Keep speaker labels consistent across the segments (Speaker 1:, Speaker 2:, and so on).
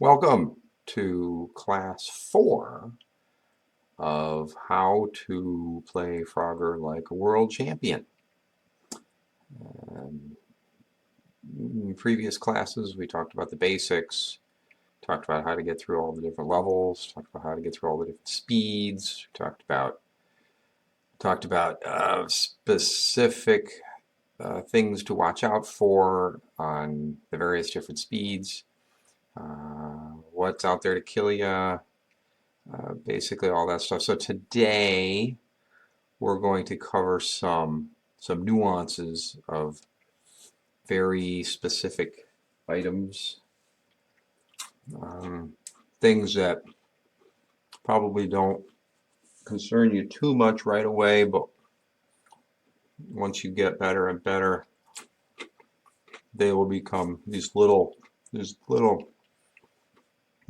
Speaker 1: Welcome to class 4 of how to play Frogger like a world champion. In previous classes we talked about the basics, talked about how to get through all the different levels, talked about how to get through all the different speeds, talked about specific things to watch out for on the various different speeds, what's out there to kill you, basically all that stuff. So today we're going to cover some nuances of very specific items, things that probably don't concern you too much right away, but once you get better and better, they will become these little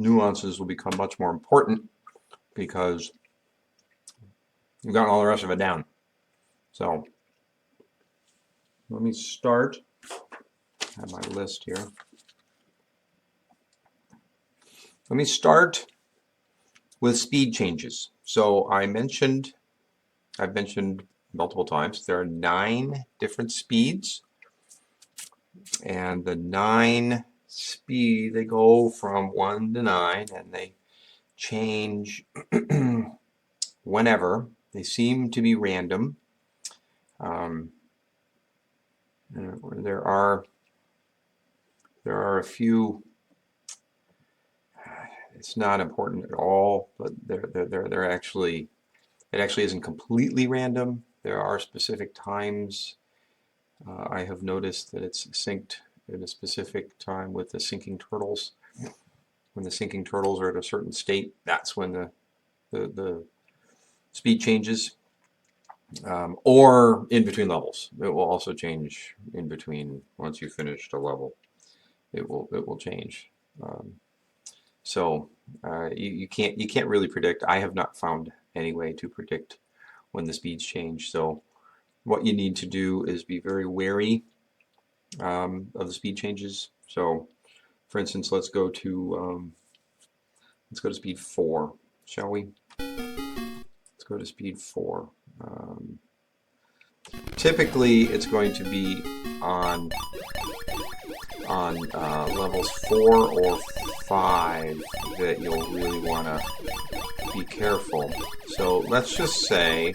Speaker 1: nuances will become much more important because you've gotten all the rest of it down. So let me start. I have my list here. Let me start with speed changes. So I've mentioned multiple times, there are 9 different speeds, and the 9 speed, they go from 1 to 9, and they change whenever. They seem to be random. There are a few. It's not important at all, but they're actually, it actually isn't completely random. There are specific times. I have noticed that it's synced at a specific time with the sinking turtles. When the sinking turtles are at a certain state, that's when the speed changes. Or in between levels. It will also change in between. Once you finished a level, it will change. So you can't really predict. I have not found any way to predict when the speeds change. So what you need to do is be very wary of the speed changes. So, for instance, let's go to speed 4, shall we? Let's go to speed 4. Typically, it's going to be on levels 4 or 5 that you'll really want to be careful. So let's just say,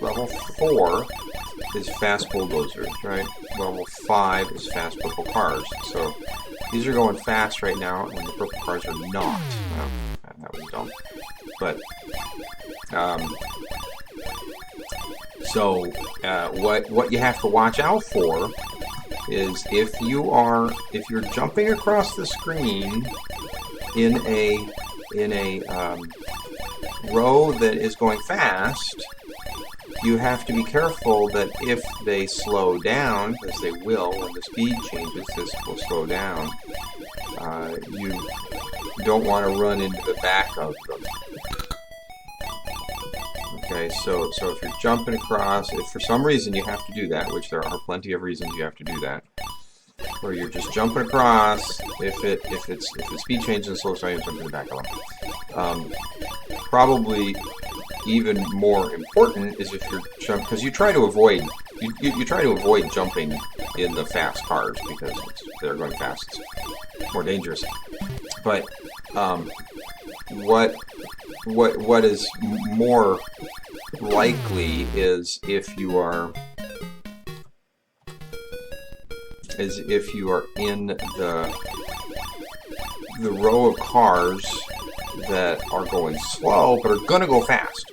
Speaker 1: level 4 is fast bulldozers, right? Level 5 is fast purple cars. So these are going fast right now, and the purple cars are not. Well, that was dumb. But what you have to watch out for is if you're jumping across the screen in a row that is going fast, you have to be careful that if they slow down, because they will when the speed changes, this will slow down. You don't want to run into the back of them. Okay, so if you're jumping across, if for some reason you have to do that, which there are plenty of reasons you have to do that, where you're just jumping across, if the speed changes and slows down, you jump in the back of them. Probably even more important is if you're because you try to avoid jumping in the fast cars because they're going fast. It's more dangerous. But what is more likely is if you are in the row of cars that are going slow but are going to go fast.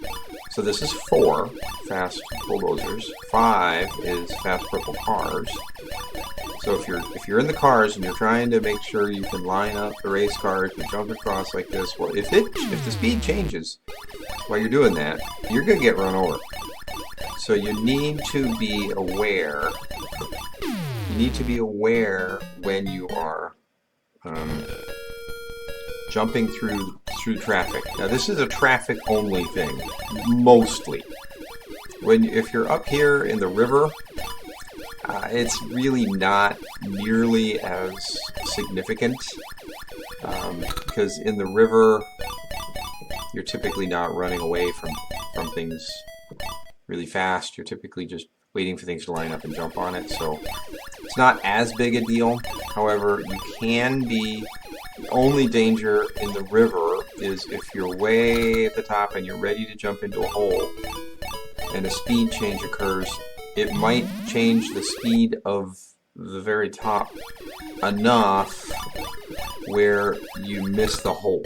Speaker 1: So this is 4 fast bulldozers. 5 is fast purple cars. So if you're in the cars and you're trying to make sure you can line up the race cars and jump across like this, well, if the speed changes while you're doing that, you're going to get run over. So you need to be aware. You need to be aware when you are jumping through traffic. Now this is a traffic only thing, mostly. If you're up here in the river, it's really not nearly as significant because in the river, you're typically not running away from things really fast. You're typically just waiting for things to line up and jump on it, so it's not as big a deal. However, you can be... The only danger in the river is if you're way at the top and you're ready to jump into a hole and a speed change occurs, it might change the speed of the very top enough where you miss the hole.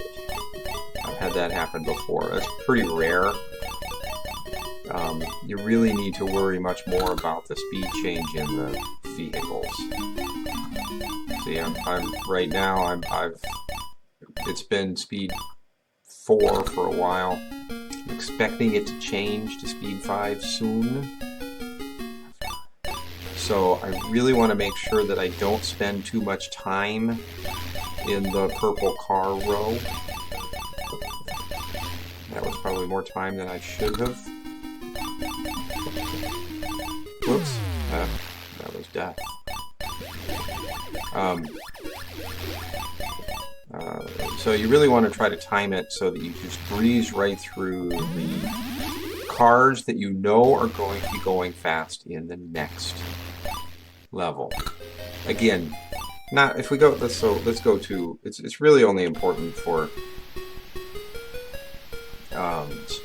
Speaker 1: I've had that happen before. That's pretty rare. You really need to worry much more about the speed change in the vehicles. See, I'm right now. It's been speed 4 for a while. I'm expecting it to change to speed 5 soon. So I really want to make sure that I don't spend too much time in the purple car row. That was probably more time than I should have. Whoops. That was death. So you really want to try to time it so that you just breeze right through the cars that you know are going to be going fast in the next level. Again, not if we go. Let's go to. It's really only important for.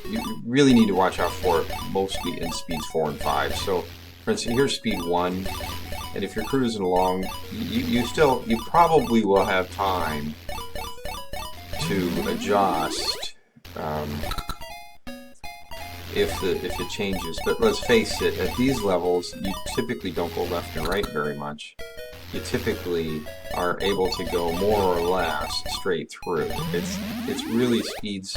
Speaker 1: You really need to watch out for it mostly in speeds 4 and 5. So, for instance, here's speed 1, and if you're cruising along, you probably will have time to adjust if it changes. But let's face it, at these levels, you typically don't go left and right very much. You typically are able to go more or less straight through. It's really speeds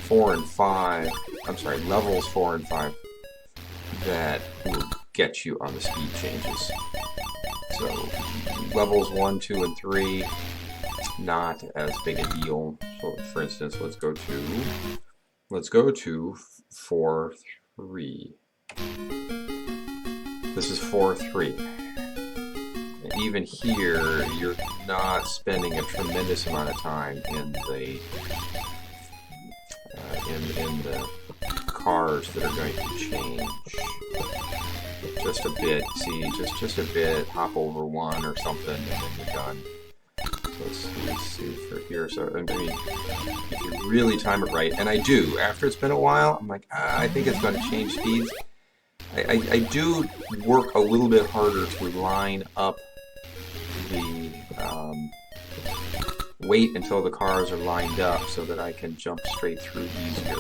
Speaker 1: 4 and 5, I'm sorry, levels 4 and 5 that will get you on the speed changes. So levels 1, 2, and 3, not as big a deal. So for instance, let's go to 4-3. This is 4-3. And even here, you're not spending a tremendous amount of time in the cars that are going to change. Just a bit, see, just a bit, hop over one or something, and then you're done. Let's see for here. So, I mean, if you really time it right, and I do, after it's been a while, I'm like, I think it's going to change speeds. I do work a little bit harder to line up the, wait until the cars are lined up so that I can jump straight through easier.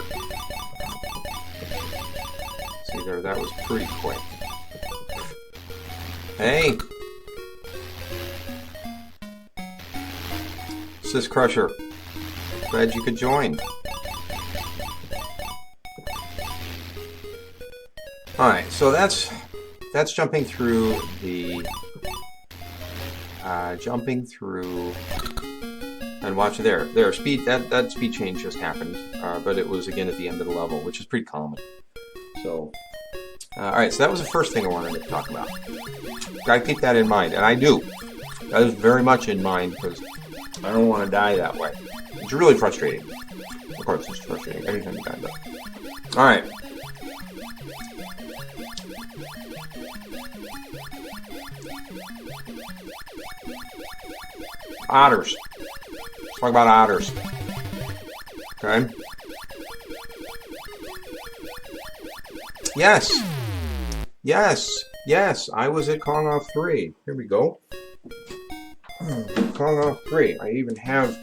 Speaker 1: See there, that was pretty quick. Hey! Sis Crusher, glad you could join. Alright, so that's jumping through the and watch there speed that speed change just happened, but it was again at the end of the level, which is pretty common. So alright, so that was the first thing I wanted to talk about. Gotta keep that in mind, and I do. That is very much in mind because I don't want to die that way. It's really frustrating. Of course, it's frustrating every time you die, but alright. Otters. Let's talk about otters. Okay. Yes. Yes. Yes. I was at Kong Off 3. Here we go. Kong Off 3. I even have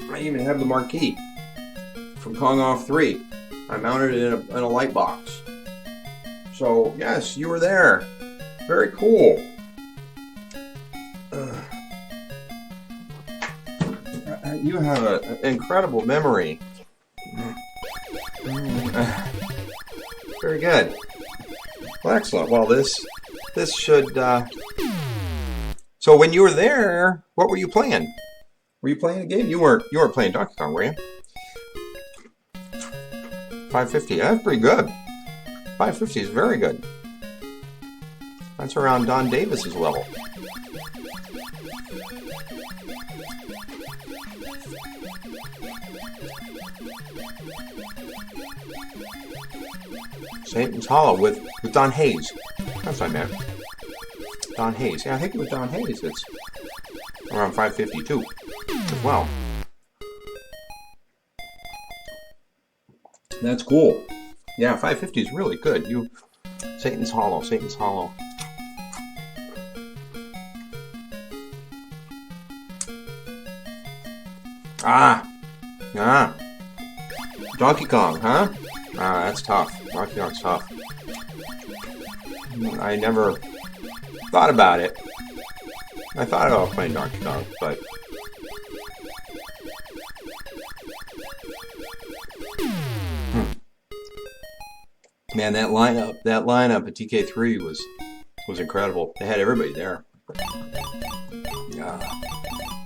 Speaker 1: the marquee from Kong Off 3. I mounted it in a light box. So yes, you were there. Very cool. You have an incredible memory. Very good. Well, excellent. Well, this should. So when you were there, what were you playing? Were you playing a game? You weren't playing Donkey Kong, were you? 550. That's pretty good. 550 is very good. That's around Don Davis's level. Satan's Hollow with Don Hayes. That's what I meant. Don Hayes. Yeah, I think with Don Hayes it's around 552 as well. That's cool. Yeah, 550 is really good. Satan's Hollow, Satan's Hollow. Ah. Donkey Kong, huh? That's tough. Donkey Kong's tough. I never thought about it. I thought about playing Donkey Kong, but man, that lineup at TK3 was incredible. They had everybody there.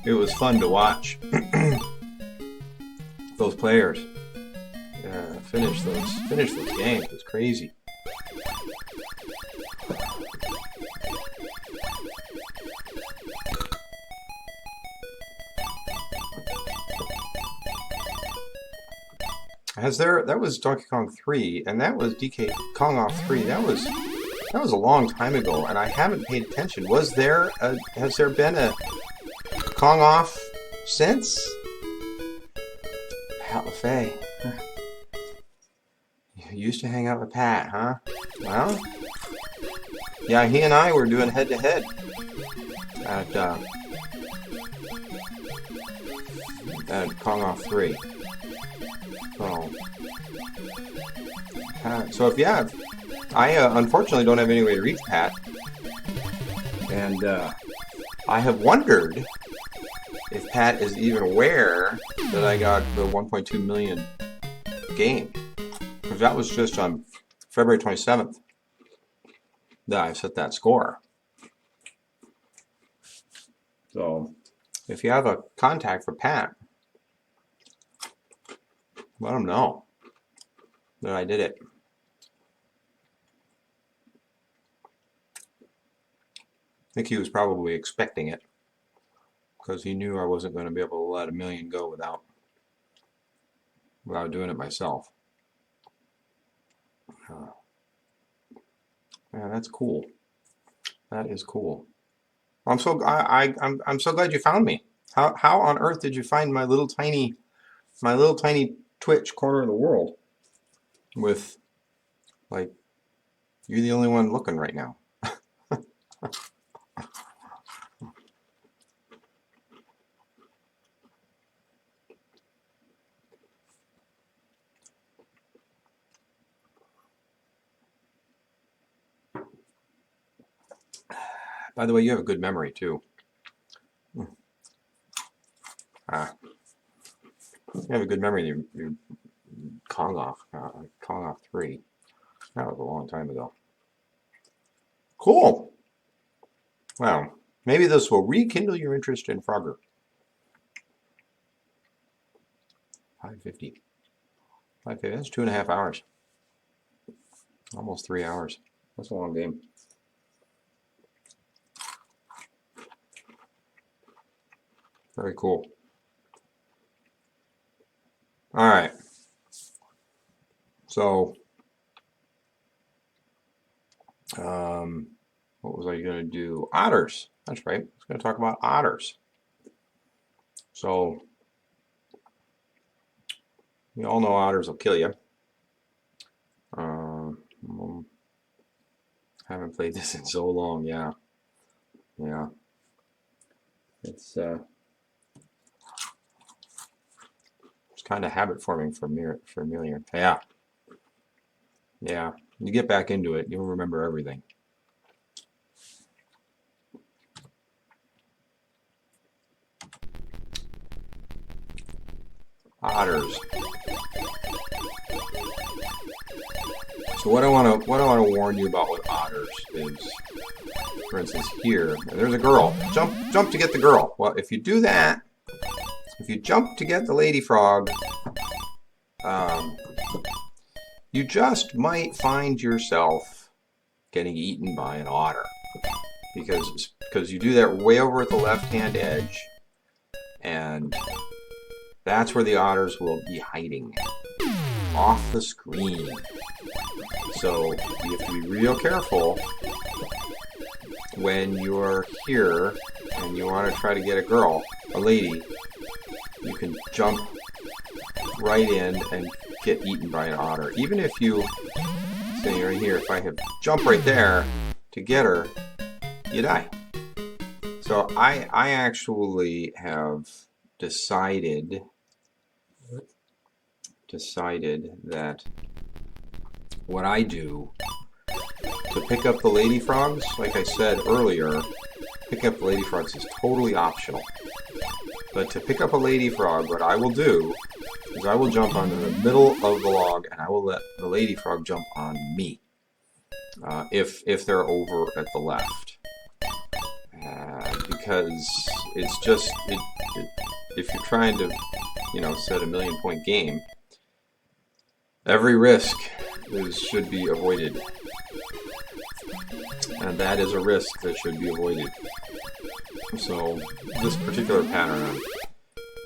Speaker 1: It was fun to watch those players finish those games. It was crazy. That was Donkey Kong 3, and that was DK Kong Off 3. That was a long time ago, and I haven't paid attention. Has there been a Kong Off since? Pat LaFay. You used to hang out with Pat, huh? Well, yeah, he and I were doing head-to-head at Kong Off 3. So if I unfortunately don't have any way to reach Pat, and I have wondered if Pat is even aware that I got the 1.2 million game, because that was just on February 27th that I set that score. So if you have a contact for Pat, let him know that I did it. I think he was probably expecting it, because he knew I wasn't going to be able to let a million go without doing it myself. Yeah, that's cool. That is cool. I'm so glad you found me. How on earth did you find my little tiny Twitch corner of the world? With, like, you're the only one looking right now. By the way, you have a good memory too. You have a good memory. Your Kong Off 3. That was a long time ago. Cool. Well, maybe this will rekindle your interest in Frogger. 550. 550. That's 2.5 hours. Almost 3 hours. That's a long game. Very cool. All right. So, what was I going to do? Otters. That's right. I was going to talk about otters. So, you all know otters will kill you. Haven't played this in so long. Yeah. It's kind of habit forming for familiar. Yeah. You get back into it, you'll remember everything. Otters. So what I want to warn you about with otters is, for instance, here there's a girl. Jump to get the girl. Well, if you do that, if you jump to get the lady frog, you just might find yourself getting eaten by an otter, because you do that way over at the left-hand edge, and That's where the otters will be hiding. Off the screen. So you have to be real careful when you're here and you want to try to get a girl, a lady. You can jump right in and get eaten by an otter. Even if you, say right here, if I have jump right there to get her, you die. So I actually have decided that what I do to pick up the lady frogs, like I said earlier, picking up the lady frogs is totally optional. But to pick up a lady frog, what I will do is I will jump onto the middle of the log and I will let the lady frog jump on me if they're over at the left. Because it's just, if you're trying to, set a million-point game, every risk should be avoided. And that is a risk that should be avoided. So this particular pattern of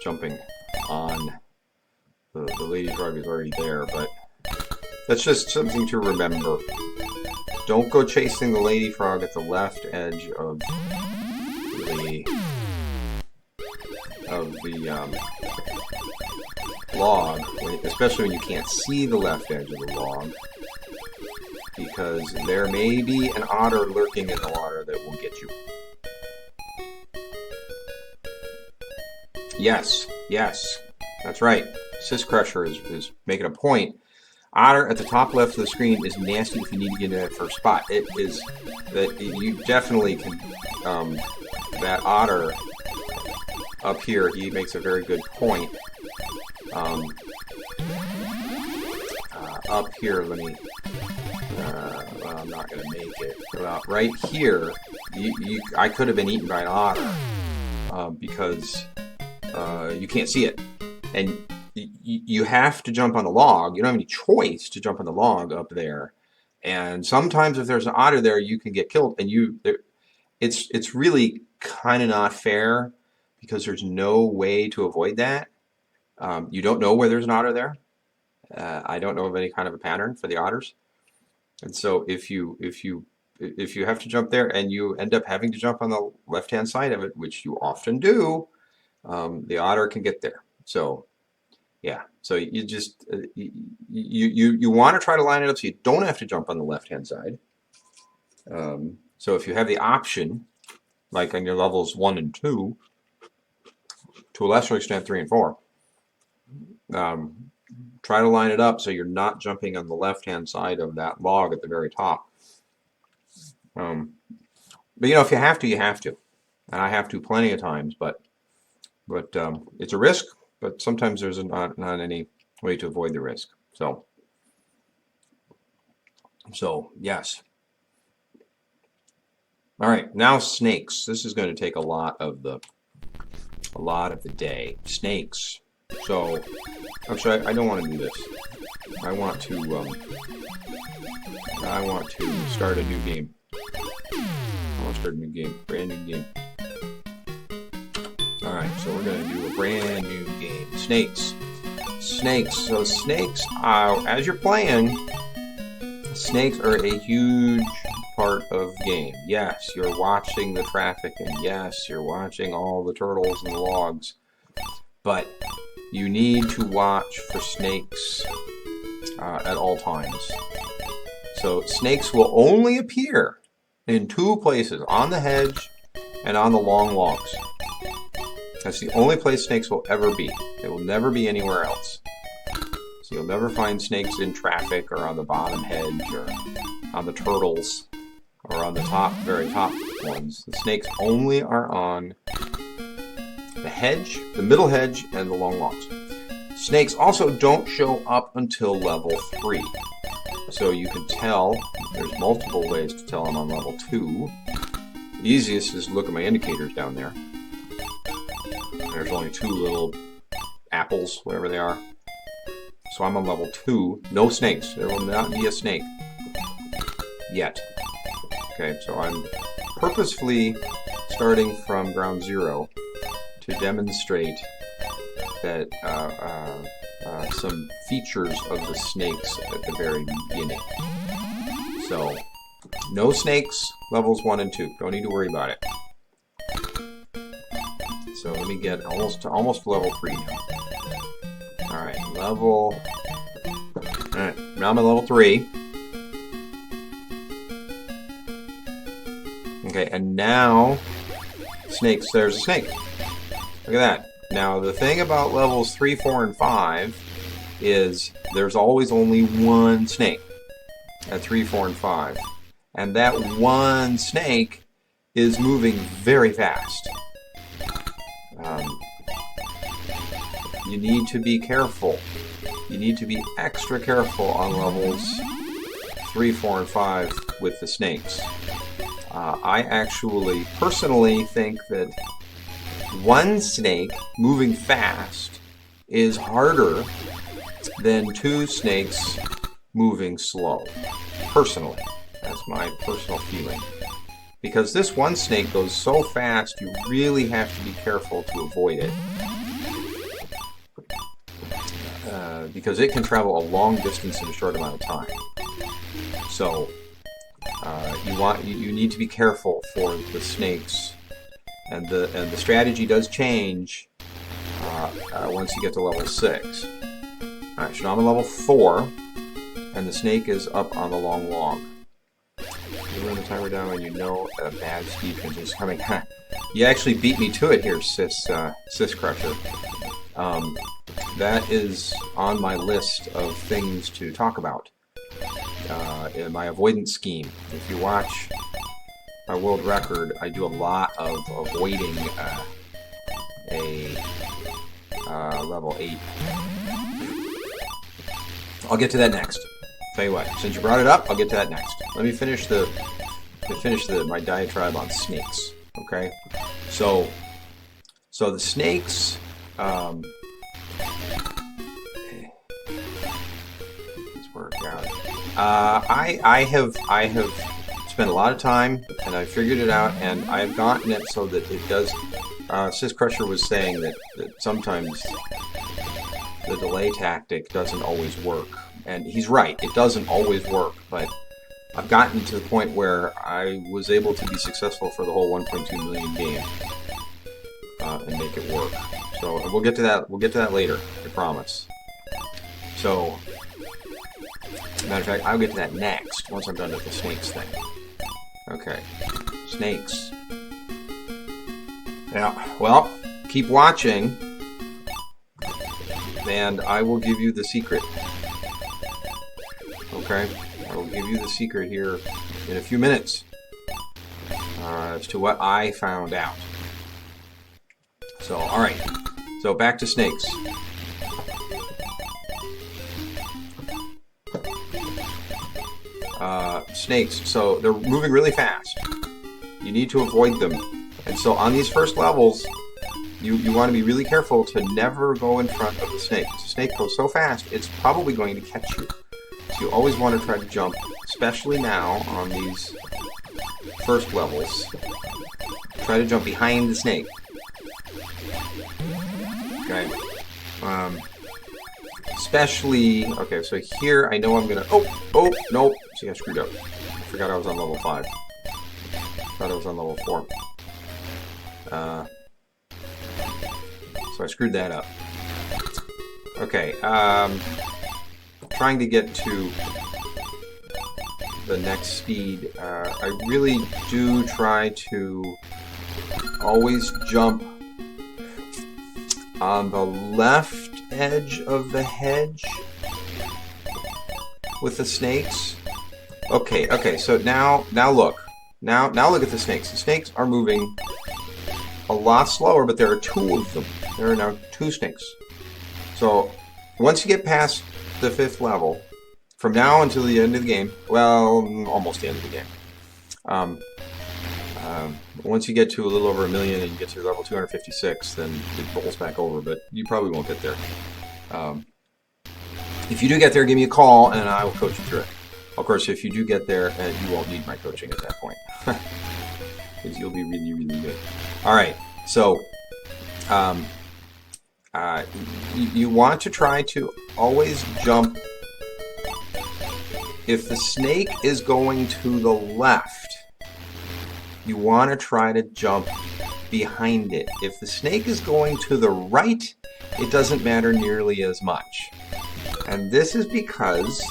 Speaker 1: jumping on the lady frog is already there, but that's just something to remember. Don't go chasing the lady frog at the left edge of the log, especially when you can't see the left edge of the log, because there may be an otter lurking in the water that will get you. Yes, that's right. Sis Crusher is making a point. Otter at the top left of the screen is nasty if you need to get in that first spot. It is that you definitely can. That otter up here, he makes a very good point. Up here, let me. Well, I'm not going to make it. About right here, I could have been eaten by an otter because you can't see it, and you have to jump on the log. You don't have any choice to jump on the log up there. And sometimes if there's an otter there, you can get killed. And it's really kind of not fair because there's no way to avoid that. You don't know where there's an otter there. I don't know of any kind of a pattern for the otters. And so if you have to jump there and you end up having to jump on the left-hand side of it, which you often do, the otter can get there. So yeah, so you just you want to try to line it up so you don't have to jump on the left-hand side. So if you have the option, like on your levels 1 and 2, to a lesser extent 3 and 4, try to line it up so you're not jumping on the left-hand side of that log at the very top. But if you have to, you have to, and I have to plenty of times. But it's a risk. But sometimes there's not any way to avoid the risk. So yes. All right, now snakes. This is going to take a lot of the day. Snakes. So actually, I don't want to do this. I want to start a new game. Brand new game. Alright, so we're going to do a brand new game. Snakes. So snakes, as you're playing, snakes are a huge part of the game. Yes, you're watching the traffic, and yes, you're watching all the turtles and the logs. But you need to watch for snakes at all times. So snakes will only appear in 2 places, on the hedge and on the long logs. That's the only place snakes will ever be. They will never be anywhere else. So you'll never find snakes in traffic or on the bottom hedge or on the turtles or on the very top ones. The snakes only are on the hedge, the middle hedge, and the long logs. Snakes also don't show up until level 3. So you can tell, there's multiple ways to tell I'm on level 2. The easiest is to look at my indicators down there. There's only 2 little apples, whatever they are. So I'm on level 2. No snakes. There will not be a snake. Yet. Okay, so I'm purposefully starting from ground 0 to demonstrate that some features of the snakes at the very beginning. So, no snakes, levels 1 and 2. Don't need to worry about it. So let me get almost level 3 now. Alright, level... Alright, now I'm at level 3. Okay, and now... Snakes, there's a snake. Look at that. Now, the thing about levels 3, 4, and 5 is there's always only one snake at 3, 4, and 5. And that one snake is moving very fast. You need to be careful. You need to be extra careful on levels 3, 4, and 5 with the snakes. I actually personally think that one snake moving fast is harder than 2 snakes moving slow. Personally, that's my personal feeling. Because this one snake goes so fast, you really have to be careful to avoid it. Because it can travel a long distance in a short amount of time. So, you need to be careful for the snakes, and the strategy does change once you get to level 6. All right, so now I'm at level 4, and the snake is up on the long log. You run the timer down when you know a bad speed transition is coming. You actually beat me to it here, Sis Crusher. That is on my list of things to talk about in my avoidance scheme. If you watch my world record, I do a lot of avoiding a level 8. I'll get to that next. Tell you what, since you brought it up, I'll get to that next. Let me finish my diatribe on snakes. Okay, so the snakes. Let's work out. I have spent a lot of time, and I figured it out, and I've gotten it so that it does. Sis Crusher was saying that sometimes the delay tactic doesn't always work. And he's right, it doesn't always work, but I've gotten to the point where I was able to be successful for the whole 1.2 million game and make it work. So we'll get to that. We'll get to that later, I promise. So, matter of fact, I'll get to that next once I'm done with the snakes thing. Okay, snakes. Yeah. Well, keep watching, and I will give you the secret. Okay, I will give you the secret here in a few minutes as to what I found out. So, alright, so back to snakes. Snakes, so they're moving really fast. You need to avoid them. And so on these first levels, you want to be really careful to never go in front of the snake. The snake goes so fast, it's probably going to catch you. So you always want to try to jump, especially now on these first levels. Try to jump behind the snake. Okay. Especially, okay, so here I know I'm gonna, oh, no. See, I screwed up. I forgot I was on level 5. Thought I was on level 4. So I screwed that up. Okay, trying to get to the next speed. I really do try to always jump on the left edge of the hedge with the snakes. Okay, so now look. Now look at the snakes. The snakes are moving a lot slower, but there are 2 of them. There are now 2 snakes. So once you get past the 5th level, from now until the end of the game, well, almost the end of the game, once you get to a little over 1 million and you get to level 256, then it rolls back over, but you probably won't get there. If you do get there, give me a call and I will coach you through it. Of course, if you do get there, you won't need my coaching at that point, because you'll be really, really good. All right, so uh, you want to try to always jump. If the snake is going to the left, you want to try to jump behind it. If the snake is going to the right, it doesn't matter nearly as much. And this is because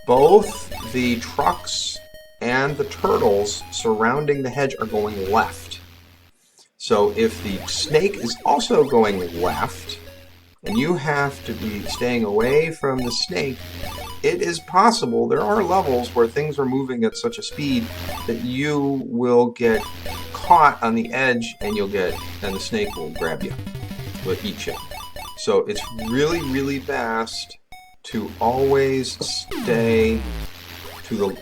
Speaker 1: both the trucks and the turtles surrounding the hedge are going left. So if the snake is also going left, and you have to be staying away from the snake, it is possible, there are levels where things are moving at such a speed that you will get caught on the edge and the snake will grab you, will eat you. So it's really, really best to always stay to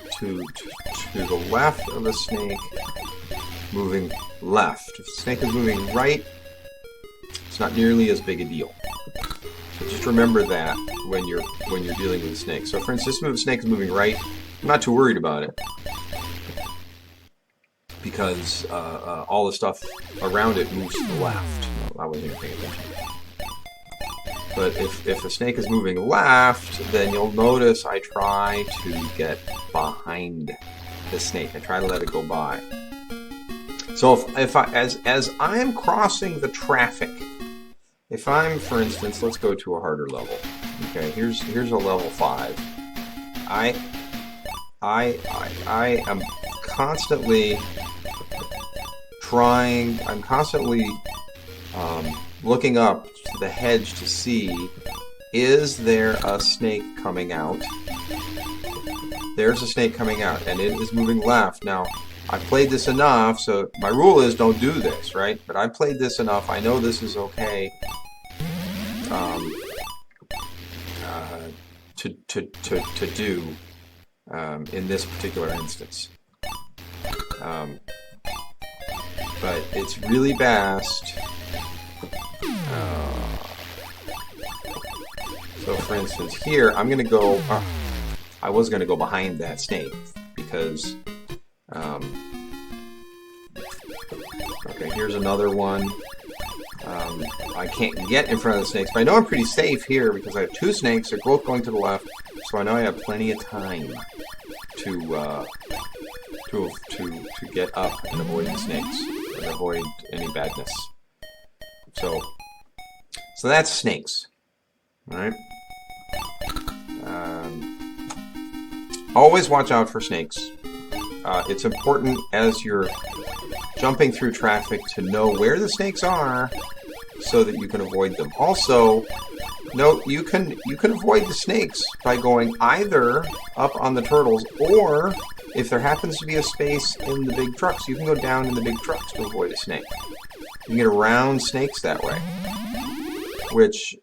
Speaker 1: the left of the snake, moving left. If the snake is moving right, it's not nearly as big a deal. So just remember that when you're dealing with snakes. So for instance, if the snake is moving right, I'm not too worried about it because all the stuff around it moves to the left. No, I wasn't even paying attention. But if the snake is moving left, then you'll notice I try to get behind the snake. I try to let it go by. So as I'm crossing the traffic, if I'm, for instance, let's go to a harder level. Okay, here's a level 5. I am constantly trying. I'm constantly looking up to the hedge to see, is there a snake coming out? There's a snake coming out, and it is moving left. Now, I've played this enough, so my rule is don't do this, right? But I played this enough. I know this is okay to do in this particular instance. But it's really best. So for instance, here I'm going to go. I was going to go behind that snake because. Okay, here's another one. I can't get in front of the snakes, but I know I'm pretty safe here because I have 2 snakes. They're both going to the left, so I know I have plenty of time to get up and avoid the snakes and avoid any badness. So that's snakes. All right. Always watch out for snakes. It's important as you're jumping through traffic to know where the snakes are so that you can avoid them. Also, note you can avoid the snakes by going either up on the turtles, or if there happens to be a space in the big trucks, you can go down in the big trucks to avoid a snake. You can get around snakes that way, which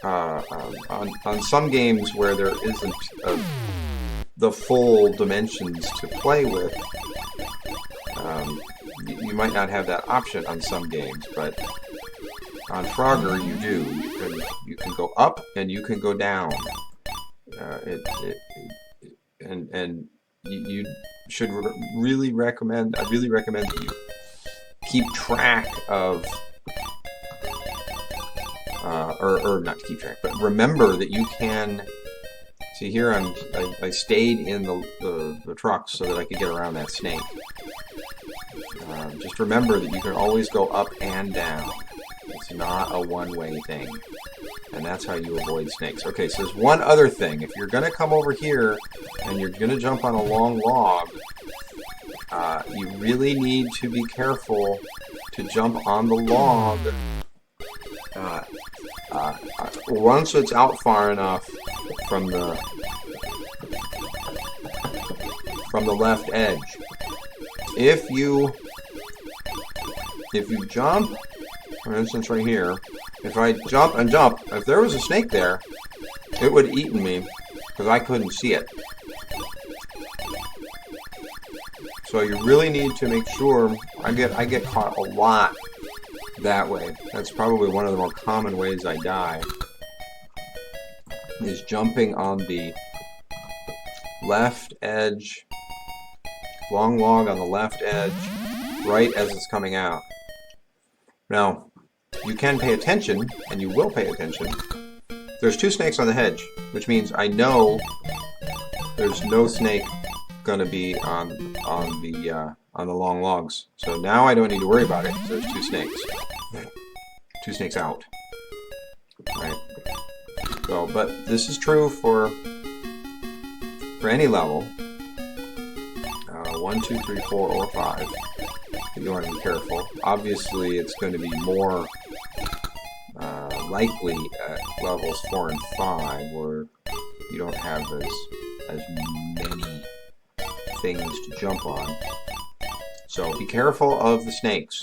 Speaker 1: on some games where there isn't the full dimensions to play with, you might not have that option on some games, but on Frogger you do. You can go up and you can go down. And you should really recommend. I really recommend that you keep track of, or not keep track, but remember that you can. See here, I stayed in the trucks so that I could get around that snake. Just remember that you can always go up and down. It's not a one-way thing. And that's how you avoid snakes. Okay, so there's one other thing. If you're going to come over here and you're going to jump on a long log, you really need to be careful to jump on the log once it's out far enough from the left edge. If you jump, for instance right here, if I jump and jump, if there was a snake there, it would have eaten me because I couldn't see it. So you really need to make sure. I get caught a lot that way. That's probably one of the more common ways I die, is jumping on the left edge, long log on the left edge, right as it's coming out. Now, you can pay attention, and you will pay attention. There's 2 snakes on the hedge, which means I know there's no snake gonna be on the long logs. So now I don't need to worry about it. There's 2 snakes. 2 snakes out. Right. So, but this is true for any level. 1, 2, 3, 4, or 5. You want to be careful. Obviously, it's going to be more likely at levels 4 and 5, where you don't have as many things to jump on. So be careful of the snakes.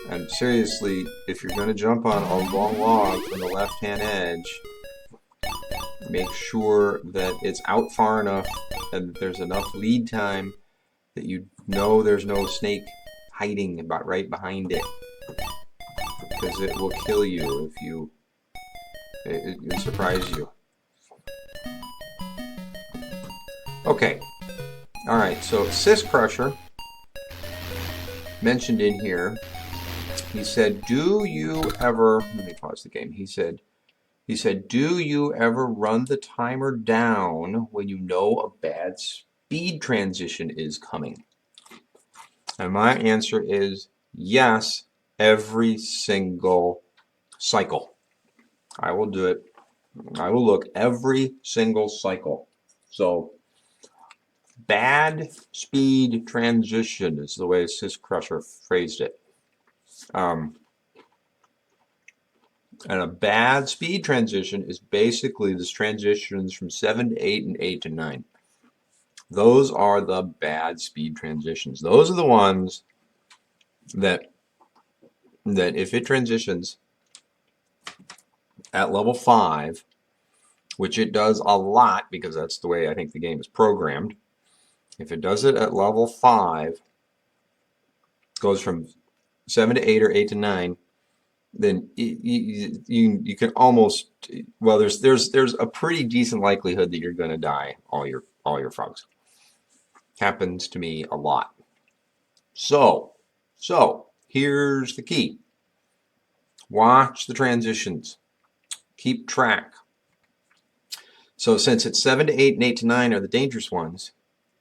Speaker 1: And seriously, if you're going to jump on a long log from the left-hand edge, make sure that it's out far enough and that there's enough lead time that you know there's no snake hiding right behind it. Because it will kill you if you... It'll surprise you. Okay. Alright, so Sis Crusher mentioned in here, he said, do you ever... Let me pause the game. He said, do you ever run the timer down when you know a bad speed transition is coming? And my answer is yes, every single cycle. I will do it. I will look every single cycle. So, bad speed transition is the way Sis Crusher phrased it. And a bad speed transition is basically this transitions from 7 to 8 and 8 to 9. Those are the bad speed transitions. Those are the ones that if it transitions at level 5, which it does a lot because that's the way I think the game is programmed. If it does it at level 5, goes from 7 to 8 or 8 to 9, then you can almost, well, there's a pretty decent likelihood that you're going to die, all your frogs. Happens to me a lot. So here's the key. Watch the transitions. Keep track. So since it's 7 to 8 and 8 to 9 are the dangerous ones,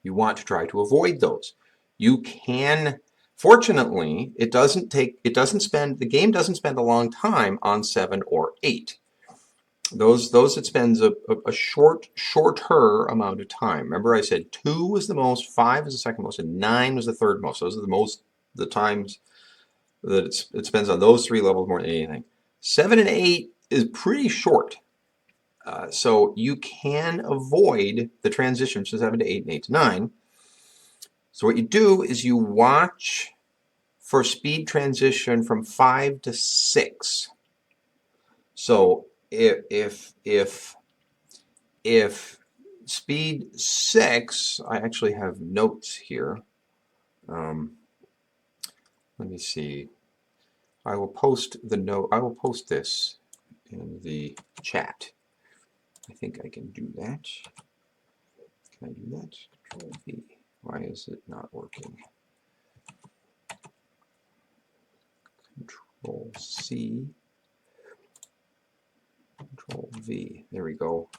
Speaker 1: you want to try to avoid those. You can, fortunately, the game doesn't spend a long time on 7 or 8. Those it spends a shorter amount of time. Remember I said 2 was the most, 5 was the second most, and 9 was the third most. Those are the times that it spends on those 3 levels more than anything. 7 and 8 is pretty short. So you can avoid the transition from 7 to 8 and 8 to 9. So what you do is you watch for speed transition from 5 to 6. So if speed 6, I actually have notes here. Let me see. I will post this in the chat. I think I can do that. Can I do that? Control V. Why is it not working? Control C. Control V. There we go.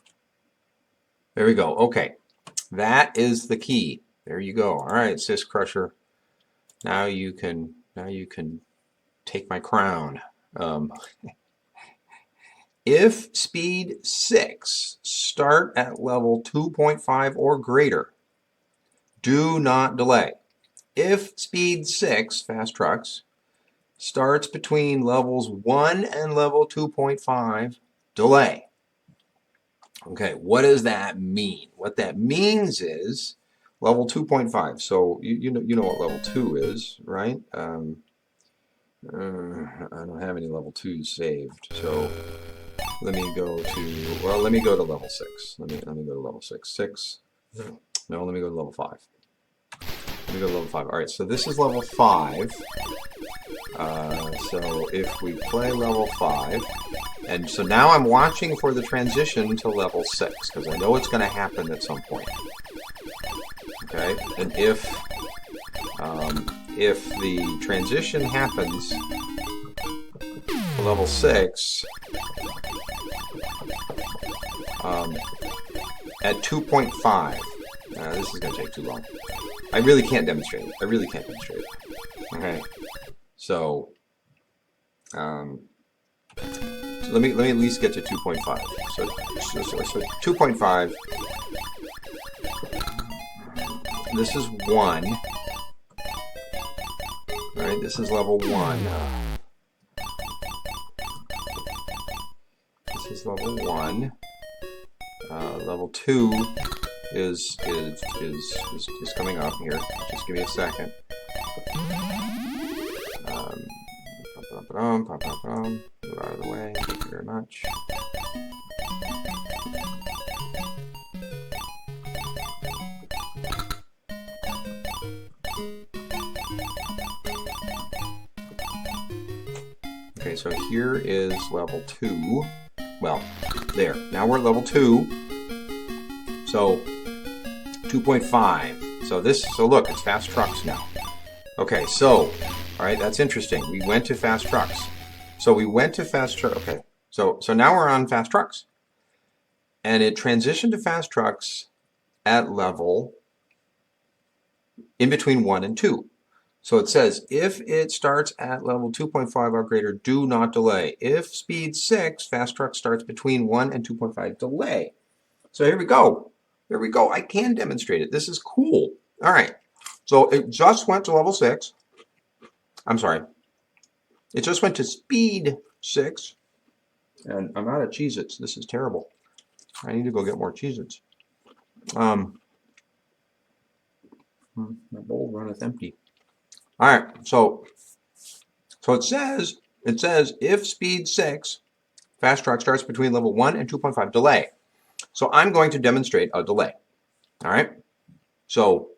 Speaker 1: There we go. Okay. That is the key. There you go. All right, Sis Crusher. Now you can take my crown. If speed 6 start at level 2.5 or greater, do not delay. If speed 6, fast trucks, starts between levels 1 and level 2.5, delay. Okay, what does that mean? What that means is level 2.5. So you know what level 2 is, right? I don't have any level 2s saved, so let me go to level 6. Let me go to level 6. No, let me go to level 5. Let me go to level 5. All right, so this is level 5. So if we play level 5, and so now I'm watching for the transition to level 6 because I know it's going to happen at some point. Okay, and if the transition happens level 6 at 2.5. This is going to take too long. I really can't demonstrate it. Okay. So, let me at least get to 2.5. So 2.5. This is 1. All right, this is level 1. This is level 1. Level 2 is coming up here. Just give me a second. Move out of the way. Thank you very much. Okay, so here is level 2. Well, there. Now we're at level 2. So 2.5. So look, it's fast trucks now. Okay, so all right, that's interesting. We went to fast trucks. So we went to fast trucks. Okay, so now we're on fast trucks, and it transitioned to fast trucks at level in between 1 and 2. So it says, if it starts at level 2.5 or greater, do not delay. If speed 6, fast truck starts between 1 and 2.5, delay. So here we go. Here we go. I can demonstrate it. This is cool. All right. So it just went to level 6. I'm sorry. It just went to speed 6. And I'm out of Cheez-Its. This is terrible. I need to go get more Cheez-Its. My bowl runneth empty. All right, so it says if speed 6, fast truck starts between level 1 and 2.5, delay. So I'm going to demonstrate a delay. All right. So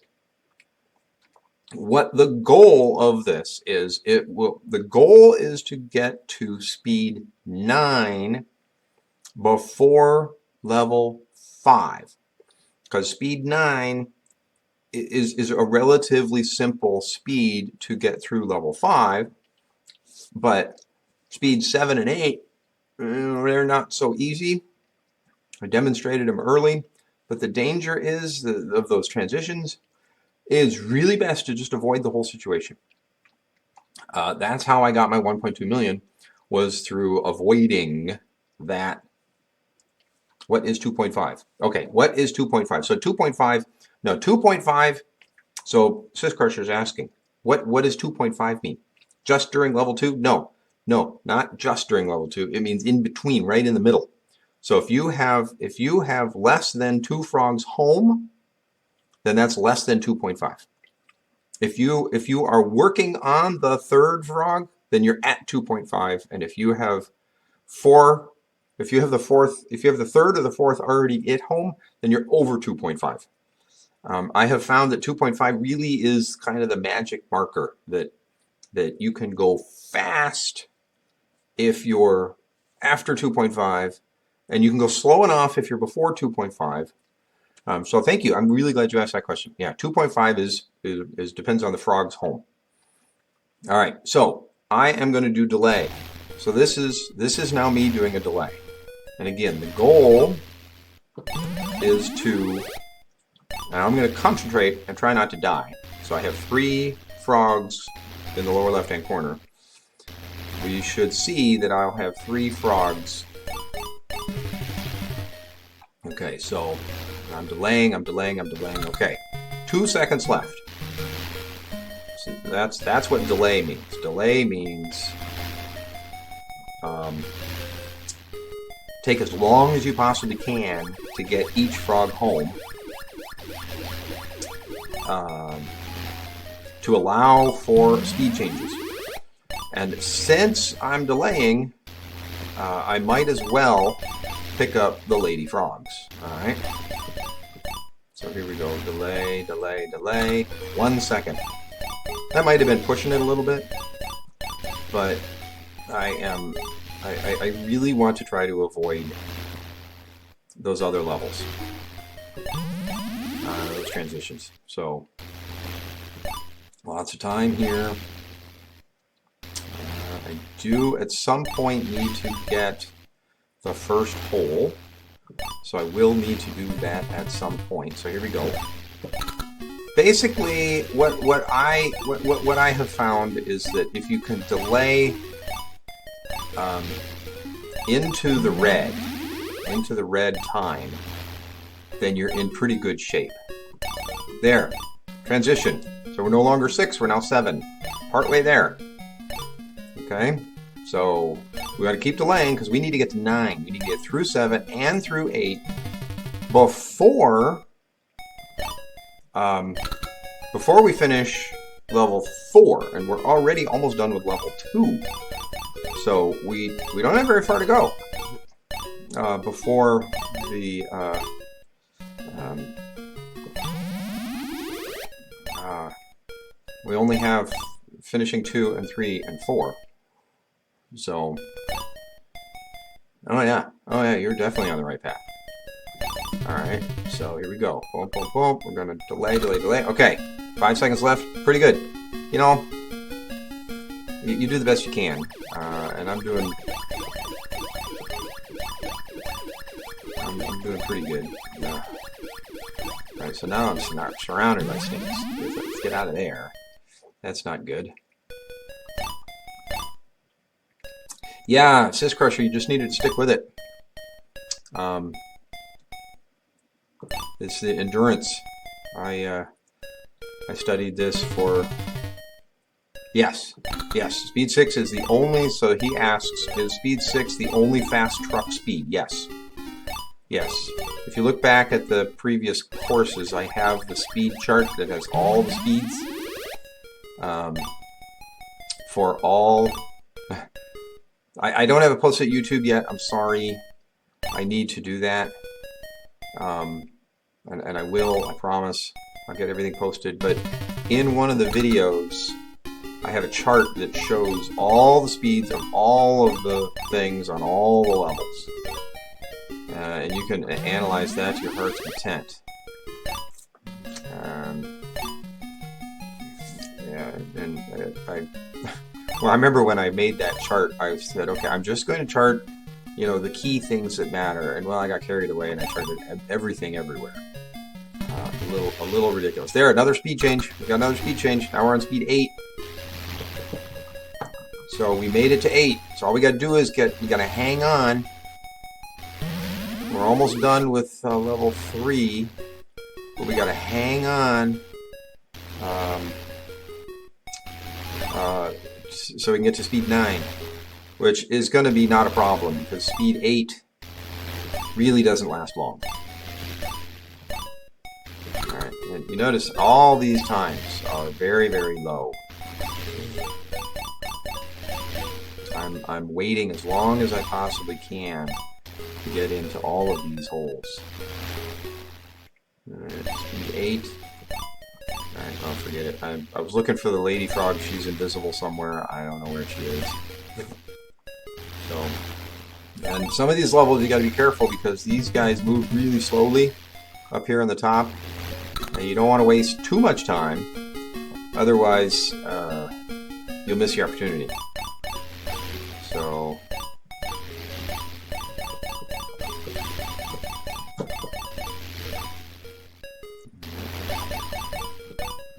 Speaker 1: what the goal of this is, the goal is to get to speed 9 before level 5, because speed 9 is a relatively simple speed to get through level 5, but speed 7 and 8, they're not so easy. I demonstrated them early, but the danger is of those transitions is really best to just avoid the whole situation. That's how I got my 1.2 million, was through avoiding that. What is 2.5? Okay, what is 2.5? So 2.5, no, 2.5, so Syscrusher is asking, what does 2.5 mean? Just during level 2? No, not just during level 2. It means in between, right in the middle. So if you have less than 2 frogs home, then that's less than 2.5. If you are working on the 3rd frog, then you're at 2.5. And if you have the 3rd or the 4th already at home, then you're over 2.5. I have found that 2.5 really is kind of the magic marker that you can go fast if you're after 2.5, and you can go slow enough if you're before 2.5. So thank you. I'm really glad you asked that question. Yeah, 2.5 is depends on the frog's home. All right, so I am going to do delay. So this is now me doing a delay. And again, the goal is to, now I'm going to concentrate and try not to die. So I have 3 frogs in the lower left-hand corner. We should see that I'll have 3 frogs. Okay, so I'm delaying. Okay, 2 seconds left. So that's what delay means. Delay means take as long as you possibly can to get each frog home, to allow for speed changes. And since I'm delaying, I might as well pick up the lady frogs. All right. So here we go. Delay. 1 second. That might have been pushing it a little bit, but I really want to try to avoid those other levels, those transitions. So lots of time here. I I do at some point need to get the first hole. So I will need to do that at some point. So here we go. Basically, what I have found is that if you can delay into the red time, then you're in pretty good shape. There, transition. So we're no longer 6, we're now 7. Partway there. Okay, so we got to keep delaying because we need to get to 9. We need to get through 7 and through 8 before we finish level 4, and we're already almost done with level 2. So we don't have very far to go before the we only have finishing 2 and 3 and 4. So, oh yeah, you're definitely on the right path. All right, so here we go. Boom, boom, boom. We're gonna delay. Okay, 5 seconds left. Pretty good. You know, you do the best you can, and I'm doing pretty good. All right, so now I'm surrounded by snakes. Let's get out of there. That's not good. Yeah, Sis Crusher, you just needed to stick with it. It's the endurance. I studied this for... Yes. Speed 6 is the only... So he asks, is Speed 6 the only fast truck speed? Yes. If you look back at the previous courses, I have the speed chart that has all the speeds. For all... I don't have it posted at YouTube yet. I'm sorry. I need to do that. And I will, I promise. I'll get everything posted. But in one of the videos, I have a chart that shows all the speeds of all of the things on all the levels. And you can analyze that to your heart's content. Well, I remember when I made that chart, I said, okay, I'm just going to chart, you know, the key things that matter. And well, I got carried away and I charted everything everywhere. A little ridiculous. There, another speed change. We got another speed change. Now we're on speed 8. So we made it to 8. So all we got to do is we got to hang on. We're almost done with level 3. But we got to hang on. So we can get to speed 9, which is going to be not a problem because speed 8 really doesn't last long. Alright, and you notice all these times are very, very low. I'm waiting as long as I possibly can to get into all of these holes. Alright, speed 8. Alright, I'll forget it. I was looking for the lady frog. She's invisible somewhere. I don't know where she is. So, and some of these levels you got to be careful because these guys move really slowly up here on the top. And you don't want to waste too much time. Otherwise, you'll miss your opportunity. So...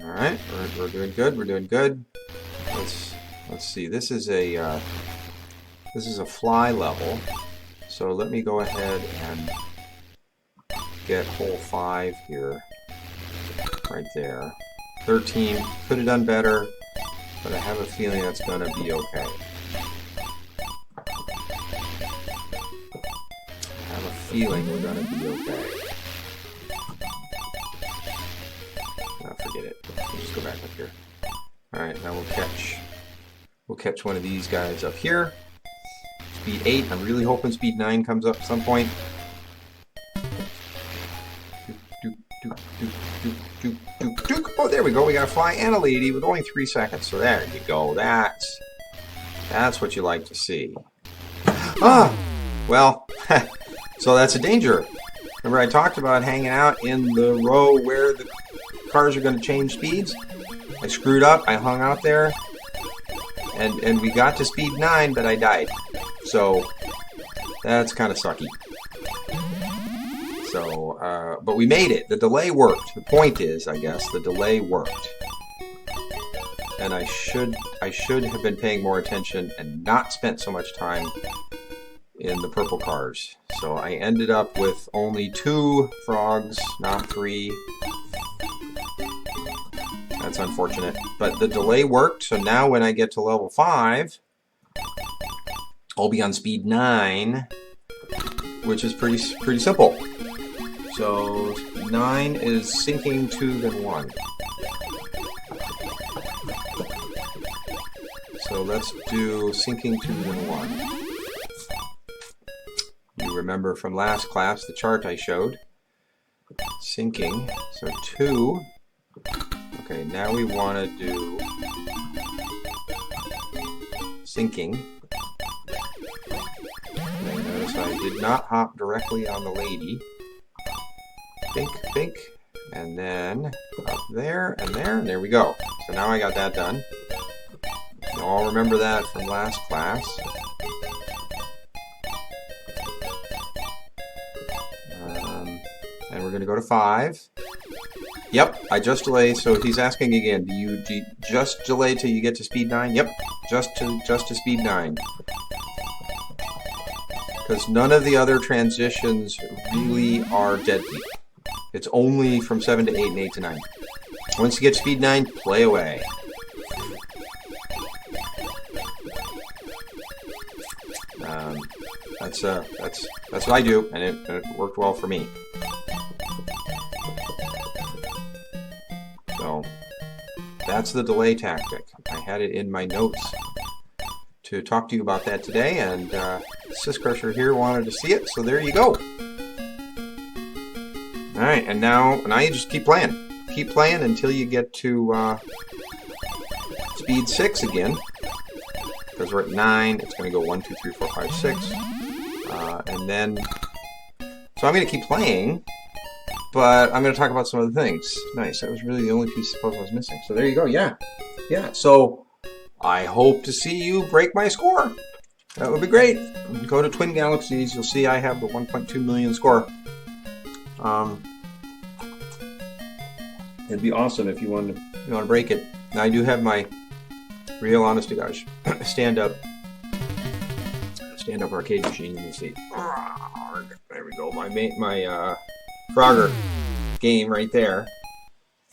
Speaker 1: Alright, we're doing good, we're doing good. Let's see, this is a fly level. So let me go ahead and get hole 5 here. Right there. 13, could have done better, but I have a feeling that's gonna be okay. I have a feeling we're gonna be okay. Forget it. We'll just go back up here. Alright, now we'll catch one of these guys up here. Speed 8. I'm really hoping speed 9 comes up at some point. Oh, there we go. We got a fly and a lady with only 3 seconds. So there you go. That's what you like to see. Ah! Well, so that's a danger. Remember I talked about hanging out in the row where the cars are going to change speeds? I screwed up. I hung out there. and we got to speed 9, but I died. So that's kind of sucky. So, but we made it. The delay worked. The point is, I guess, the delay worked. And I should have been paying more attention and not spent so much time in the purple cars. So I ended up with only 2 frogs, not 3. That's unfortunate. But the delay worked, so now when I get to level 5, I'll be on speed 9, which is pretty simple. So 9 is sinking 2, then 1. So let's do sinking 2, then 1. You remember from last class the chart I showed. Sinking, so 2. Okay, now we want to do sinking. And notice I did not hop directly on the lady. Bink, bink, and then up there, and there we go. So now I got that done. You all remember that from last class. And we're going to go to 5. Yep, I just delay. So he's asking again, do you just delay till you get to speed 9? Yep, just to speed 9. Because none of the other transitions really are deadly. It's only from 7 to 8 and 8 to 9. Once you get speed 9, play away. That's what I do, and it worked well for me. So that's the delay tactic. I had it in my notes to talk to you about that today, and Syscrusher here wanted to see it, so there you go. All right, and now you just keep playing. Keep playing until you get to speed 6 again. Because we're at 9, it's going to go 1, 2, 3, 4, 5, 6. And then, so I'm going to keep playing, but I'm going to talk about some other things. Nice, that was really the only piece of the puzzle I was missing. So there you go, yeah. So I hope to see you break my score. That would be great. Go to Twin Galaxies, you'll see I have the 1.2 million score. It'd be awesome if you want to break it. Now I do have my real honest to gosh stand-up arcade machine. Let me see. There we go. My Frogger game right there.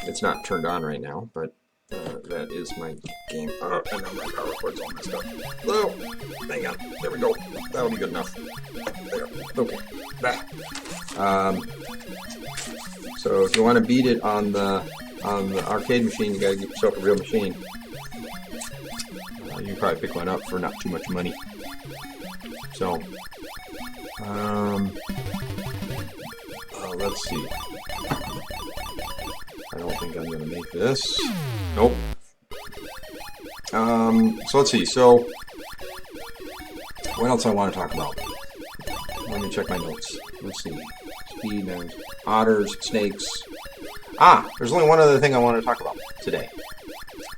Speaker 1: It's not turned on right now, but that is my game. Oh, and now my power cord's all messed up. Oh, hang on. There we go. That'll be good enough. There. Okay. So if you want to beat it on the arcade machine, you gotta get yourself a real machine. You can probably pick one up for not too much money. So, let's see. I don't think I'm gonna make this. Nope. So let's see. So, what else I want to talk about? Let me check my notes. Let's see. Speed, there's otters, snakes. There's only one other thing I want to talk about today.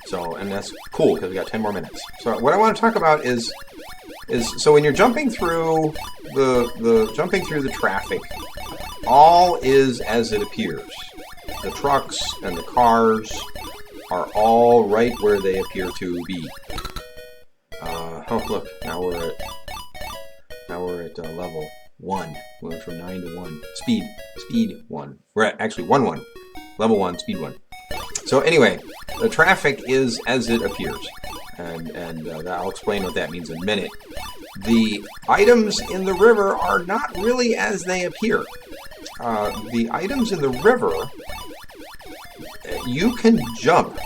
Speaker 1: So, and that's cool because we got 10 more minutes. So, what I want to talk about is so when you're jumping through the traffic, all is as it appears. The trucks and the cars are all right where they appear to be. Oh look, now we're at level 1. We went from 9 to 1. Speed 1. We're at actually 1-1. Level 1, speed 1. So anyway, the traffic is as it appears, and I'll explain what that means in a minute. The items in the river are not really as they appear. The items in the river, you can jump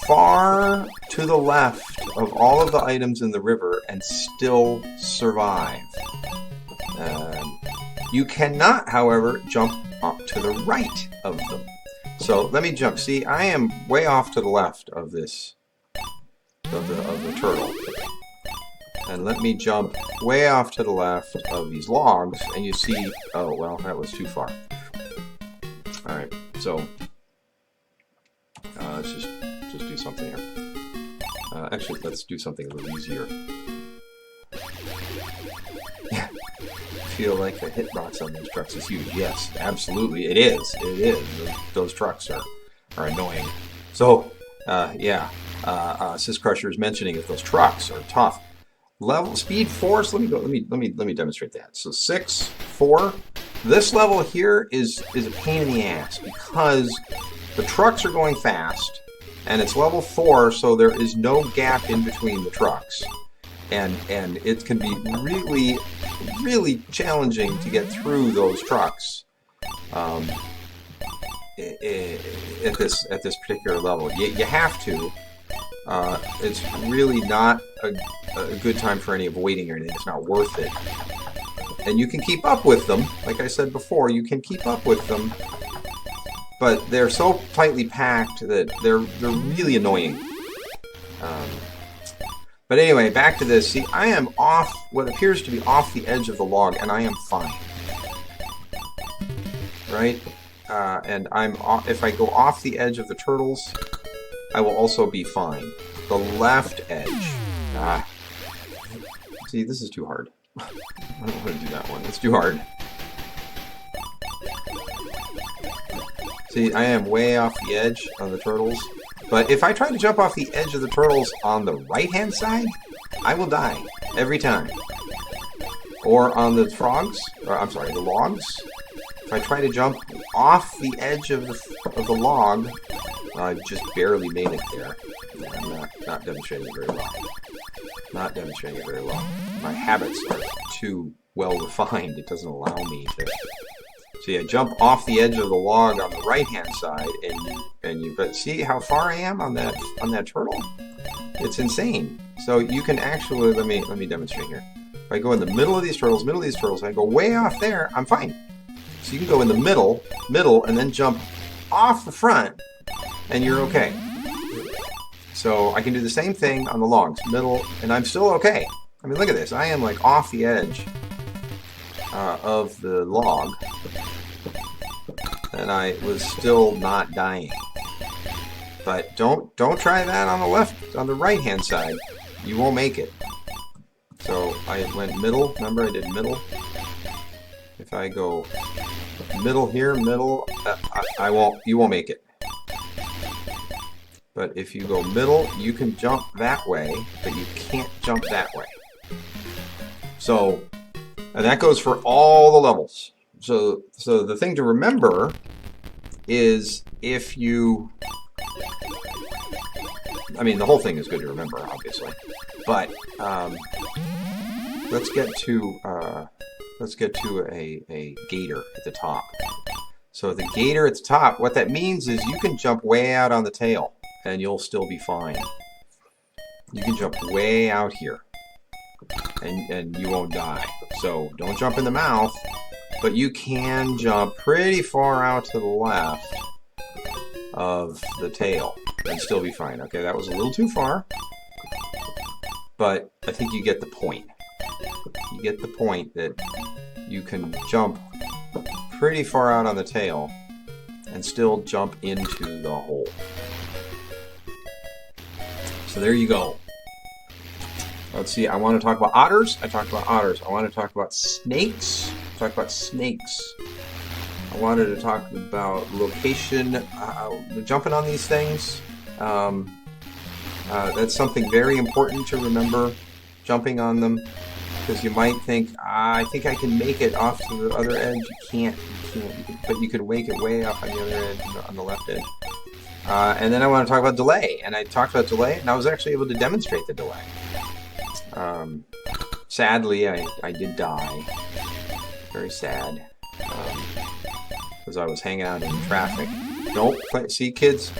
Speaker 1: far to the left of all of the items in the river and still survive. You cannot, however, jump up to the right of them. So let me jump. See, I am way off to the left of this, of the turtle. And let me jump way off to the left of these logs, and you see, oh, well, that was too far. Alright, so, let's just do something here. Actually, let's do something a little easier. Feel like the hitbox on those trucks is huge. Yes, absolutely, it is. It is. Those trucks are annoying. So, yeah, Sis Crusher is mentioning if those trucks are tough. Level speed 4. So let me demonstrate that. So 6, 4. This level here is a pain in the ass because the trucks are going fast, and it's level 4, so there is no gap in between the trucks. And it can be really, really challenging to get through those trucks at this particular level. You have to. It's really not a good time for any avoiding or anything. It's not worth it. And you can keep up with them. Like I said before, you can keep up with them. But they're so tightly packed that they're really annoying. But anyway, back to this. See, I am off what appears to be off the edge of the log, and I am fine. Right? And if I go off the edge of the turtles, I will also be fine. The left edge. See, this is too hard. I don't want to do that one. It's too hard. See, I am way off the edge on the turtles. But if I try to jump off the edge of the turtles on the right-hand side, I will die every time. Or on the frogs, or I'm sorry, the logs. If I try to jump off the edge of the log, I just barely made it there. I'm not demonstrating it very well. Not demonstrating it very well. My habits are too well refined. It doesn't allow me to. See, I jump off the edge of the log on the right-hand side, but see how far I am on that turtle? It's insane. So you can actually let me demonstrate here. If I go in the middle of these turtles, I go way off there, I'm fine. So you can go in the middle, and then jump off the front, and you're okay. So I can do the same thing on the logs, middle, and I'm still okay. I mean, look at this. I am like off the edge of the log, and I was still not dying. But don't try that on the right-hand side. You won't make it. So I went middle. Remember, I did middle. If I go middle here, middle, you won't make it. But if you go middle, you can jump that way, but you can't jump that way. So, and that goes for all the levels. So the thing to remember is if you, I mean, the whole thing is good to remember, obviously. But let's get to a gator at the top. So the gator at the top, what that means is you can jump way out on the tail, and you'll still be fine. You can jump way out here, and you won't die. So don't jump in the mouth, but you can jump pretty far out to the left of the tail and still be fine. Okay, that was a little too far, but I think you get the point. You get the point that you can jump pretty far out on the tail and still jump into the hole. So there you go. Let's see, I want to talk about otters. I talked about otters. I want to talk about snakes. I wanted to talk about location, jumping on these things. That's something very important to remember, jumping on them, because you might think, I think I can make it off to the other edge. You can't, but you could make it way up on the other edge, on the left edge. And then I want to talk about delay, and I talked about delay, and I was actually able to demonstrate the delay. Sadly, I did die. Very sad. Because I was hanging out in traffic. Don't play. See, kids,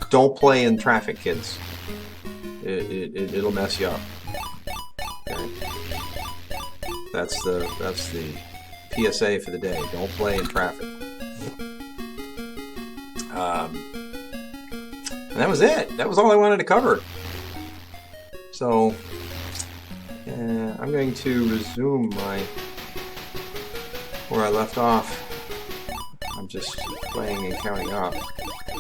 Speaker 1: don't play in traffic, kids. It'll mess you up. Okay. That's the PSA for the day. Don't play in traffic. And that was it. That was all I wanted to cover. So, I'm going to resume where I left off. I'm just playing and counting up.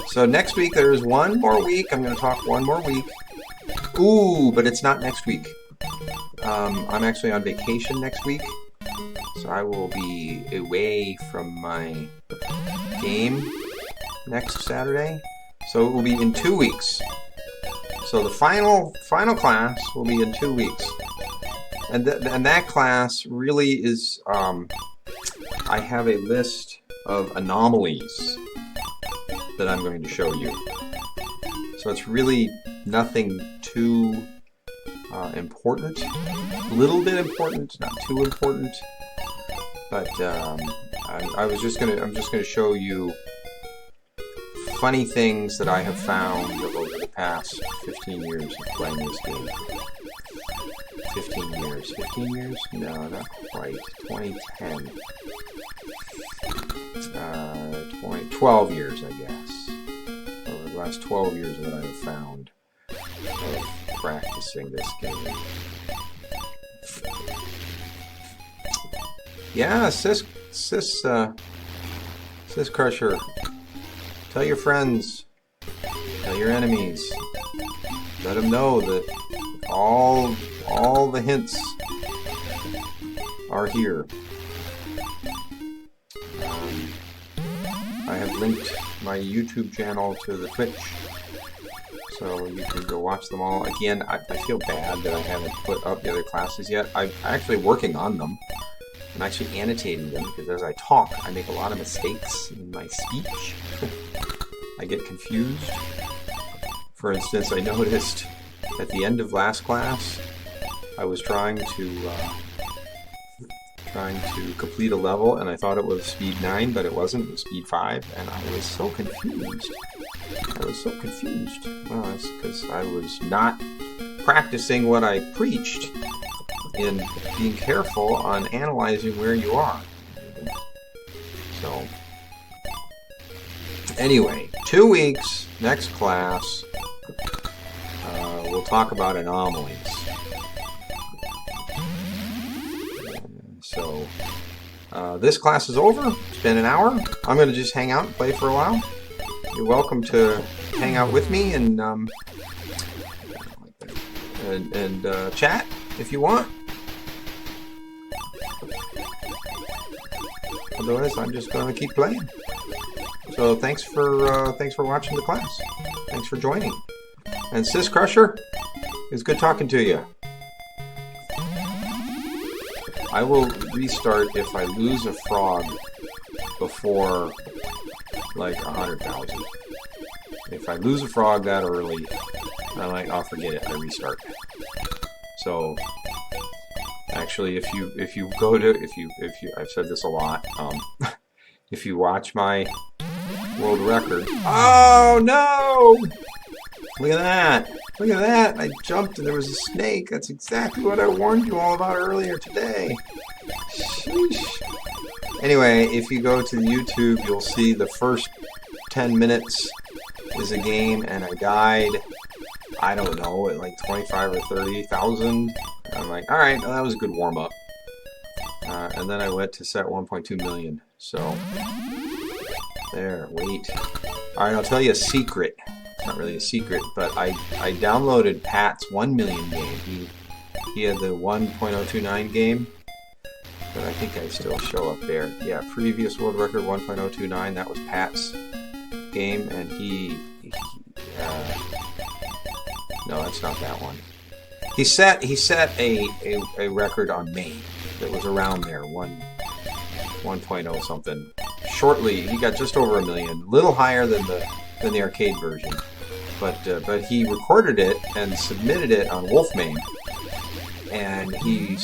Speaker 1: So next week there is one more week. I'm going to talk one more week. Ooh, but it's not next week. I'm actually on vacation next week, so I will be away from my game next Saturday. So it will be in 2 weeks. So the final class will be in 2 weeks, and that class really is. I have a list of anomalies that I'm going to show you. So it's really nothing too important. A little bit important, not too important. But I'm just gonna show you funny things that I have found over the past 15 years of playing this game. 15 years. 15 years? No, not quite. 2010. 12 years, I guess. Over the last 12 years that I have found of practicing this game. Yeah, Sis Crusher. Tell your friends. Tell your enemies. Let them know that all the hints are here. I have linked my YouTube channel to the Twitch, so you can go watch them all. Again, I feel bad that I haven't put up the other classes yet. I'm actually working on them. I'm actually annotating them because as I talk, I make a lot of mistakes in my speech. I get confused. For instance, I noticed at the end of last class, I was trying to complete a level, and I thought it was speed 9, but it wasn't. It was speed 5, and I was so confused. Well, that's because I was not practicing what I preached in being careful on analyzing where you are. So, anyway, 2 weeks, next class, we'll talk about anomalies. So, this class is over. It's been an hour. I'm going to just hang out and play for a while. You're welcome to hang out with me and chat if you want. Otherwise, I'm just going to keep playing. So thanks for watching the class. Thanks for joining. And Sis Crusher, it's good talking to you. I will restart if I lose a frog before like 100,000. If I lose a frog that early, I'm like, oh, forget it. I restart. So actually, if you I've said this a lot. If you watch my world record, oh no! Look at that! Look at that! I jumped and there was a snake. That's exactly what I warned you all about earlier today. Sheesh. Anyway, if you go to YouTube, you'll see the first 10 minutes is a game, and I died, I don't know, at like 25 or 30,000. I'm like, alright, well, that was a good warm-up. And then I went to set 1.2 million. So, there, wait. Alright, I'll tell you a secret. It's not really a secret, but I downloaded Pat's 1 million game. He had the 1.029 game, but I think I still show up there. Yeah, previous world record 1.029, that was Pat's game, and no, that's not that one. He set a record on Maine that was around there, 1.0 something. Shortly, he got just over 1 million, little higher than the arcade version, but he recorded it and submitted it on Wolfmane, and he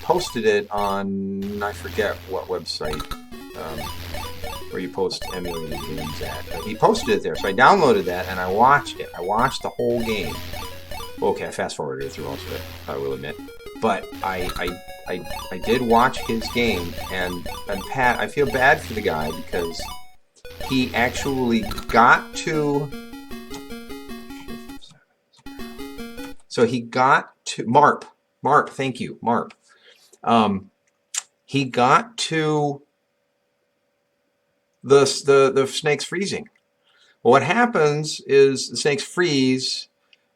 Speaker 1: posted it on, I forget what website, where you post emulated games at. But he posted it there, so I downloaded that and I watched it. I watched the whole game. Okay, I fast forwarded through most of it, I will admit. But I did watch his game, and Pat, I feel bad for the guy because he actually got to. So he got to Marp, thank you, Marp. He got to the snake's freezing. Well, what happens is the snakes freeze,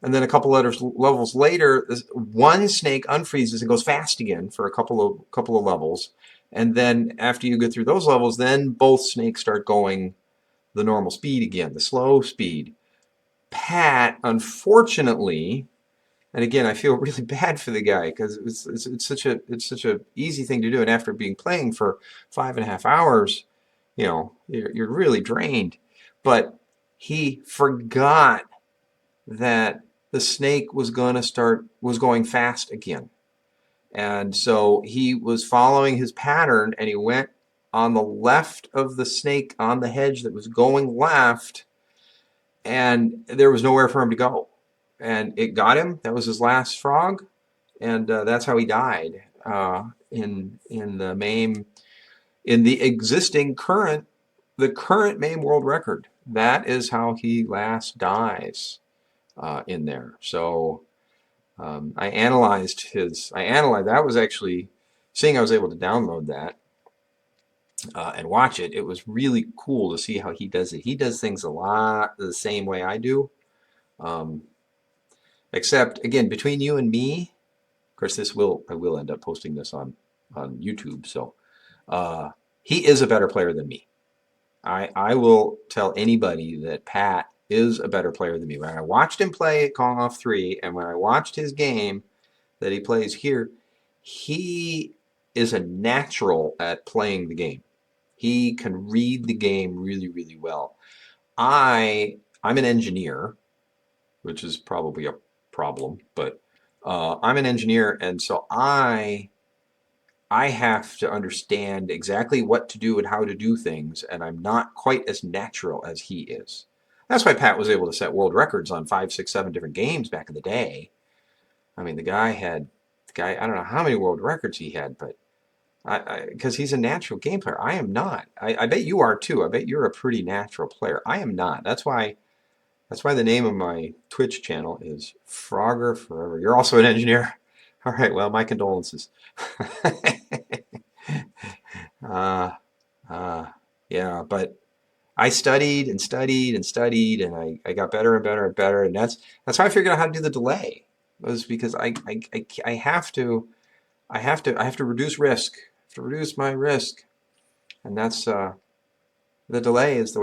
Speaker 1: And then a couple levels later, one snake unfreezes and goes fast again for a couple of levels. And then after you get through those levels, then both snakes start going the normal speed again, the slow speed. Pat, unfortunately, and again, I feel really bad for the guy because it's such a easy thing to do. And after playing for 5.5 hours, you're really drained. But he forgot that the snake was going fast again. And so he was following his pattern and he went on the left of the snake on the hedge that was going left, and there was nowhere for him to go. And it got him. That was his last frog, and that's how he died in the existing the current MAME world record. That is how he last dies in there. So I analyzed that was actually, seeing I was able to download that and watch it, it was really cool to see how he does it. He does things a lot the same way I do. Except, again, between you and me, of course, I will end up posting this on YouTube. So he is a better player than me. I will tell anybody that Pat is a better player than me. When I watched him play at Call Off 3, and when I watched his game that he plays here, he is a natural at playing the game. He can read the game really, really well. I'm an engineer, which is probably a problem, but I'm an engineer, and so I have to understand exactly what to do and how to do things, and I'm not quite as natural as he is. That's why Pat was able to set world records on 5, 6, 7 different games back in the day. I mean, the guy, I don't know how many world records he had, but because he's a natural game player. I am not. I bet you are too. I bet you're a pretty natural player. I am not. That's why the name of my Twitch channel is Frogger Forever. You're also an engineer. All right, well, my condolences. Yeah, but I studied and studied and studied, and I got better and better and better, and that's how I figured out how to do the delay. Was because I have to reduce risk, to reduce my risk, and that's the delay is the